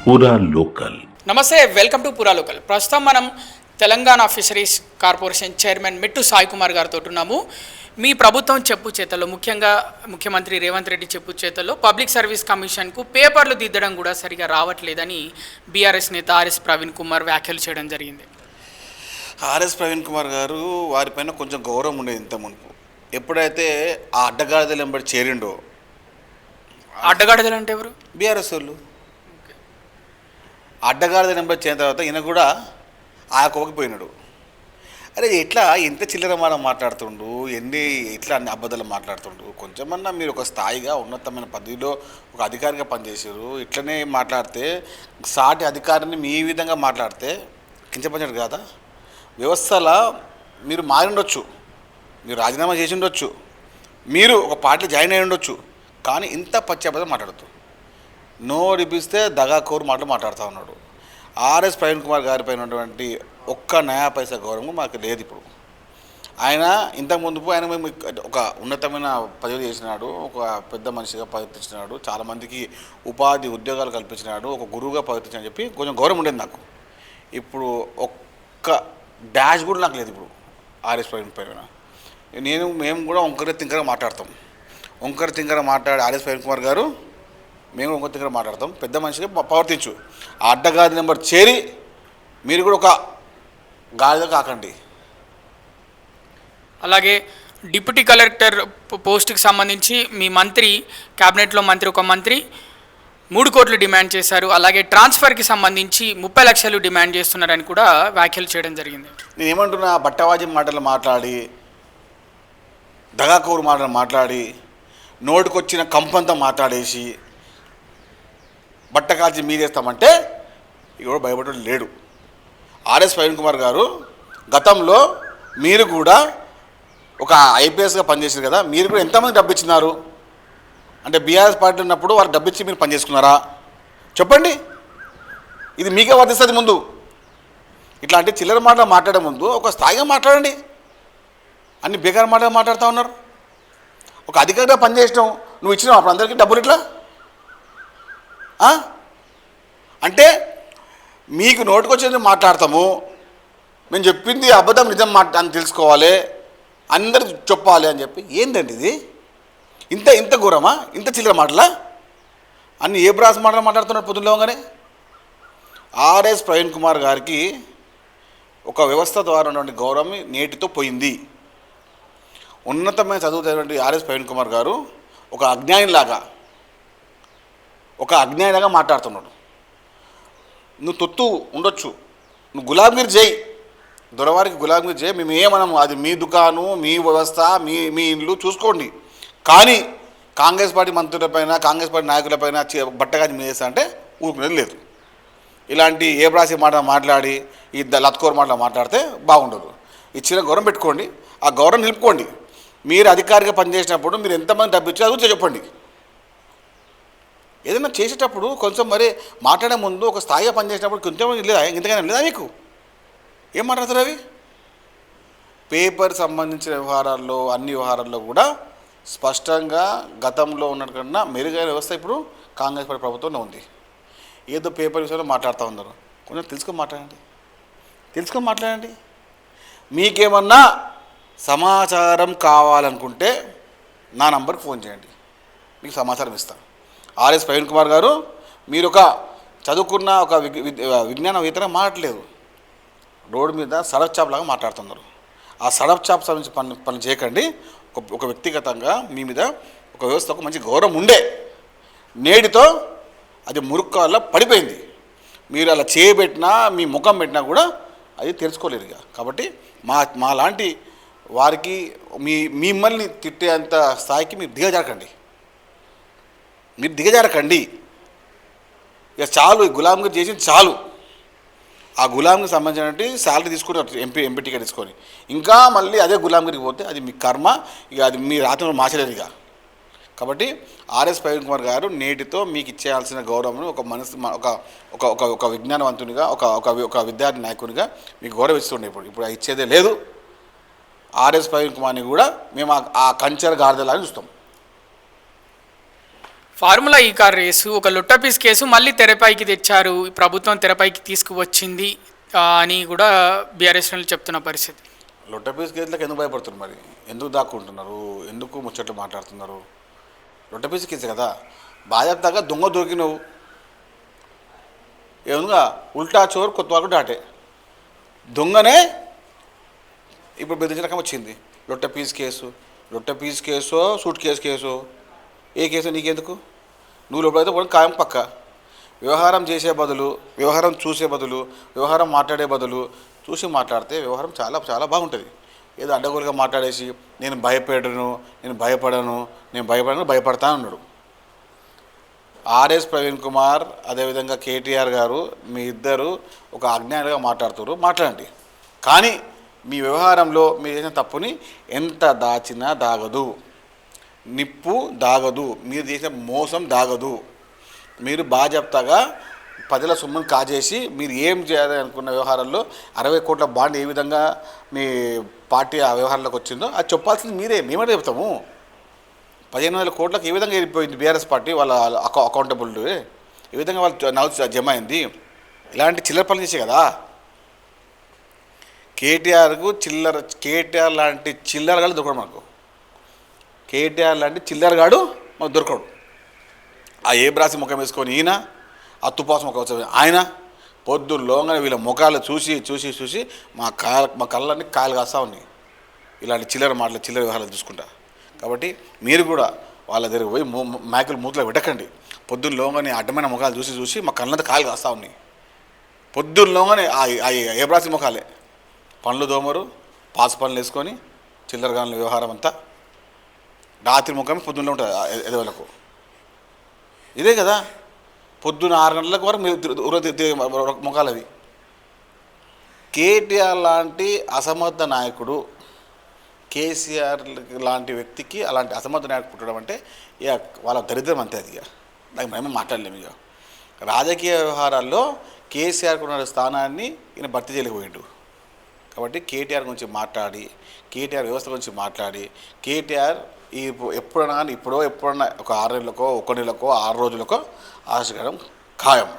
పూరా లోకల్. నమస్తే, welcome to పూరా లోకల్. ప్రస్తుతం మనం Telangana fisheries corporation chairman Mittu Sai Kumar గారితో ఉన్నాము. మీ ప్రభుత్వం చెప్పు చేతల్లో, ముఖ్యంగా ముఖ్యమంత్రి రేవంత్ రెడ్డి చెప్పు చేతల్లో పబ్లిక్ సర్వీస్ కమిషన్కు పేపర్లు దిద్దడం కూడా సరిగా రావట్లేదని బీఆర్ఎస్ నేత ఆర్ఎస్ ప్రవీణ్ కుమార్ వ్యాఖ్యలు చేయడం జరిగింది. ఆర్ఎస్ ప్రవీణ్ కుమార్ గారు వారిపైన కొంచెం గౌరవం ఉండేది ఇంత మునుపు. ఎప్పుడైతే ఆ అడ్డగాడిదలు వెంబడి చేరిండో, అడ్డగాడిదలు అంటే ఎవరు? బీఆర్ఎస్ వాళ్ళు. అడ్డగాడిద నెంబర్ చేరిన తర్వాత ఈయన కూడా ఆ కోకపోయినాడు. అరే ఎట్లా ఎంత చిల్లరమాన మాట్లాడుతుండు, ఎట్లా అన్ని అబద్ధాలు మాట్లాడుతుండు. కొంచెమన్నా మీరు ఒక స్థాయిగా ఉన్నతమైన పదవిలో ఒక అధికారిగా పనిచేసారు. ఇట్లనే మాట్లాడితే సాటి అధికారిని మీ విధంగా మాట్లాడితే కించపరిచినట్టు కాదా? వ్యవస్థలో మీరు మారి ఉండొచ్చు, మీరు రాజీనామా చేసి ఉండొచ్చు, మీరు ఒక పార్టీలో జాయిన్ అయి ఉండొచ్చు, కానీ ఇంత పశ్చాత్తాపం మాట్లాడుతూ నోరిపిస్తే దగాకోరు మాటలు మాట్లాడుతూ ఉన్నాడు. ఆర్ఎస్ ప్రవీణ్ కుమార్ గారిపైన ఉన్నటువంటి ఒక్క నయా పైసా గౌరవం మాకు లేదు. ఇప్పుడు ఆయన ఇంతకుముందు ఆయన మేము ఒక ఉన్నతమైన పదవి చేసినాడు, ఒక పెద్ద మనిషిగా ప్రవర్తించినాడు, చాలామందికి ఉపాధి ఉద్యోగాలు కల్పించినాడు, ఒక గురువుగా ప్రవర్తించాడని చెప్పి కొంచెం గౌరవం ఉండేది నాకు. ఇప్పుడు ఒక్క డాష్ కూడా నాకు లేదు ఇప్పుడు ఆర్ఎస్ ప్రవీణ్ పైన. మేము కూడా వంకర తింకర మాట్లాడతాం. వంకర తింకర మాట్లాడే ఆర్ఎస్ ప్రవీణ్ కుమార్ గారు మేము వంకర తింకర మాట్లాడతాం. పెద్ద మనిషిగా ప్రవర్తించు. ఆ అడ్డగాది నెంబర్ చేరి మీరు కూడా ఒక గాడిద కాకండి. అలాగే డిప్యూటీ కలెక్టర్ పోస్టుకి సంబంధించి మీ మంత్రి, క్యాబినెట్లో మంత్రి, ఒక మంత్రి 3 కోట్లు డిమాండ్ చేశారు. అలాగే ట్రాన్స్ఫర్కి సంబంధించి 30 లక్షలు డిమాండ్ చేస్తున్నారని కూడా వ్యాఖ్యలు చేయడం జరిగింది. నేను ఏమంటున్నా, బట్టవాజీ మాటలు మాట్లాడి, దగాకోరు మాటలు మాట్లాడి, నోటికొచ్చిన కంపంతా మాట్లాడేసి బట్ట కాల్చి మీదేస్తామంటే ఇక భయపడడం లేడు. ఆర్ఎస్ ప్రవీణ్ కుమార్ గారు గతంలో మీరు కూడా ఒక ఐపీఎస్గా పనిచేశారు కదా, మీరు కూడా ఎంతమంది డబ్బు ఇచ్చినారు? అంటే బీఆర్ఎస్ పార్టీ ఉన్నప్పుడు వారు డబ్బు ఇచ్చి మీరు పనిచేసుకున్నారా? చెప్పండి. ఇది మీకే వర్తిస్తుంది. ముందు ఇట్లాంటి చిల్లర మాటలు మాట్లాడే ముందు ఒక స్థాయిగా మాట్లాడండి. అన్ని బేకార్ మాటలు మాట్లాడుతూ ఉన్నారు. ఒక అధికారిగా పనిచేసినావు, నువ్వు ఇచ్చినావు అప్పుడు అందరికీ డబ్బులు ఇట్లా అంటే మీకు నోటికొచ్చేది మాట్లాడతాము, మేము చెప్పింది అబద్ధం నిజం అని తెలుసుకోవాలి, అందరు చెప్పాలి అని చెప్పి. ఏంటండి ఇది? ఇంత ఘోరమా? ఇంత చిల్లర మాటలా? అన్ని ఏ బ్రాస్ మాటలు మాట్లాడుతున్నారు పొద్దున్నలోగానే. ఆర్ఎస్ ప్రవీణ్ కుమార్ గారికి ఒక వ్యవస్థ ద్వారా ఉన్నటువంటి గౌరవం నేటితో పోయింది. ఉన్నతమైన చదువుతున్నటువంటి ఆర్ఎస్ ప్రవీణ్ కుమార్ గారు ఒక అజ్ఞానిలాగా మాట్లాడుతున్నాడు. నువ్వు తొత్తు ఉండొచ్చు, నువ్వు గులాంగిరి చేయి, దొరవారికి గులాంగిరి చేయి, మేము ఏమనము, అది మీ దుకాణం, మీ వ్యవస్థ, మీ ఇల్లు చూసుకోండి. కానీ కాంగ్రెస్ పార్టీ మంత్రులపైన, కాంగ్రెస్ పార్టీ నాయకులపైన బట్టగాది మీదేస్తా అంటే ఊరుకునేది లేదు. ఇలాంటి ఏ బ్రాసి మాట మాట్లాడి, ఈ లత్కోర్ మాటలు మాట్లాడితే బాగుండదు. ఇచ్చిన గౌరవం పెట్టుకోండి, ఆ గౌరవం నిలుపుకోండి. మీరు అధికారిగా పనిచేసినప్పుడు మీరు ఎంతమంది డబ్బు ఇచ్చారో అది చెప్పండి. ఏదైనా చేసేటప్పుడు కొంచెం మరి మాట్లాడే ముందు ఒక స్థాయిగా పనిచేసినప్పుడు కొంచెం లేదా, ఇంతకైనా లేదా మీకు? ఏం మాట్లాడతారు అవి? పేపర్ సంబంధించిన వ్యవహారాల్లో, అన్ని వ్యవహారాల్లో కూడా స్పష్టంగా గతంలో ఉన్నకన్నా మెరుగైన వ్యవస్థ ఇప్పుడు కాంగ్రెస్ పార్టీ ప్రభుత్వంలో ఉంది. ఏదో పేపర్ విషయంలో మాట్లాడుతూ ఉన్నారు. కొంచెం తెలుసుకొని మాట్లాడండి. మీకేమన్నా సమాచారం కావాలనుకుంటే నా నంబర్కి ఫోన్ చేయండి, మీకు సమాచారం ఇస్తాను. ఆర్ఎస్ ప్రవీణ్ కుమార్ గారు, మీరు ఒక చదువుకున్న ఒక విజ్ఞానవేత్తగా మాట్లాడలేదు, రోడ్డు మీద సడప్ చాప్ లాగా మాట్లాడుతున్నారు. ఆ సడప్ చాప్ సంబంధించి పని చేయకండి. ఒక వ్యక్తిగతంగా మీ మీద ఒక వ్యవస్థకు మంచి గౌరవం ఉండే, నేటితో అది మురుక్కాల్లో పడిపోయింది. మీరు అలా చేయబెట్టినా, మీ ముఖం పెట్టినా కూడా అది తెలుసుకోలేరు ఇక. కాబట్టి మా లాంటి వారికి మిమ్మల్ని తిట్టేంత స్థాయికి మీరు దిగజారకండి. ఇక చాలు, గులాంగిరి చేసింది చాలు. ఆ గులాంగిరికి సంబంధించినటువంటి శాలరీ తీసుకుని ఎంపీ టికెట్ తీసుకొని ఇంకా మళ్ళీ అదే గులాంగిరికి పోతే అది మీ కర్మ. ఇక అది మీ రాత్రి మార్చలేదు ఇక. కాబట్టి ఆర్ఎస్ ప్రవీణ్ కుమార్ గారు నేటితో మీకు ఇచ్చేయాల్సిన గౌరవం ఒక విజ్ఞానవంతునిగా, ఒక విద్యార్థి నాయకునిగా మీకు గౌరవిస్తుండే. ఇప్పుడు ఇచ్చేదే లేదు. ఆర్ఎస్ ప్రవీణ్ కుమార్ని కూడా మేము ఆ కంచెర గాడిదలాగా చూస్తాం. ఫార్ములా ఈ కార్ రేసు ఒక లుట్టపీస్ కేసు మళ్ళీ తెరపైకి తెచ్చారు, ఈ ప్రభుత్వం తెరపైకి తీసుకువచ్చింది అని కూడా బీఆర్ఎస్ శ్రేణులు చెప్తున్న పరిస్థితి. లొట్టపీస్ కేసులకు ఎందుకు భయపడుతున్నారు మరి? ఎందుకు దాక్కుంటున్నారు? ఎందుకు ముచ్చట్లు మాట్లాడుతున్నారు? లొట్టపీస్ కేసు కదా, బాధ్యతగా దొంగ దొరికినవు. ఏమన్నా ఉల్టా చోరు కొత్తవాకు డాటే దొంగనే ఇప్పుడు బెదిరించిన రకం వచ్చింది. లొట్టపీస్ కేసో సూట్ కేసు ఏ కేసు నీకెందుకు? నువ్వు లోపలైతే పోవడం ఖాయం పక్క. వ్యవహారం చేసే బదులు, వ్యవహారం చూసే బదులు, వ్యవహారం మాట్లాడే బదులు చూసి మాట్లాడితే వ్యవహారం చాలా చాలా బాగుంటుంది. ఏదో అడ్డగోలుగా మాట్లాడేసి నేను భయపడను భయపడతా అన్నాడు. ఆర్ఎస్ ప్రవీణ్ కుమార్ అదేవిధంగా కేటీఆర్ గారు మీ ఇద్దరు ఒక అజ్ఞానిగా మాట్లాడండి, కానీ మీ వ్యవహారంలో మీరు చేసిన తప్పుని ఎంత దాచినా దాగదు, నిప్పు దాగదు, మీరు చేసిన మోసం దాగదు. మీరు బాధ్యతగా ప్రజల సొమ్మును కాజేసి మీరు ఏం చేయాలి అనుకున్న వ్యవహారంలో 60 కోట్ల బాండ్ ఏ విధంగా మీ పార్టీ ఆ వ్యవహారంలోకి వచ్చిందో అది చెప్పాల్సింది మీరే. మేమే చెప్తాము. 15,000 కోట్లకు ఏ విధంగా వెళ్ళిపోయింది బీఆర్ఎస్ పార్టీ వాళ్ళ అకౌంటబుల్, ఏ విధంగా వాళ్ళు నవ్వు జమ అయింది. ఇలాంటి చిల్లర పనులు చేసే కదా కేటీఆర్ లాంటి చిల్లరగాడు దొరకడు మనకు. కేటీఆర్ లాంటి చిల్లరగాడు మనకు దొరకడు. ఆ ఏ బ్రాసి ముఖం వేసుకొని ఈయన, ఆ తుపాసు ముఖం వేసుకొని ఆయన పొద్దులోగానే వీళ్ళ ముఖాలు చూసి మా కళ్ళన్నీ కాయలు కాస్తా ఉన్నాయి. ఇలాంటి చిల్లర వ్యవహారాలు చూసుకుంటా. కాబట్టి మీరు కూడా వాళ్ళ దగ్గర పోయి మైకులు మూతలో పెట్టకండి. పొద్దున్నలోగానే అడ్డమైన ముఖాలు చూసి మా కళ్ళంతా కాయలు కాస్తా ఉన్నాయి. పొద్దున్నలోగానే ఏ బ్రాసి ముఖాలే పనులు దోమరు, పాసు పనులు వేసుకొని చిల్లరగానుల వ్యవహారం అంతా రాత్రి ముఖమే పొద్దున్నలో ఉంటుంది ఎదవలకు. ఇదే కదా పొద్దున్న 6 గంటలకు వరకు మీరు ముఖాలు అవి. కేటీఆర్ లాంటి అసమర్థ నాయకుడు, కేసీఆర్ లాంటి వ్యక్తికి అలాంటి అసమర్థ నాయకుడు పుట్టడం అంటే ఇక వాళ్ళ దరిద్రం అంతే. అది ఇక దానికి మేమే మాట్లాడలేము. ఇక రాజకీయ వ్యవహారాల్లో కేసీఆర్కు ఉన్న స్థానాన్ని ఈయన భర్తీ చేయలేకపోయిండు. కాబట్టి కేటీఆర్ గురించి మాట్లాడి, కేటీఆర్ వ్యవస్థ గురించి మాట్లాడి, కేటీఆర్ ఎప్పుడైనా ఒక 6 నెలలకో 1 నెలకో 6 రోజులకో ఆశించడం ఖాయం.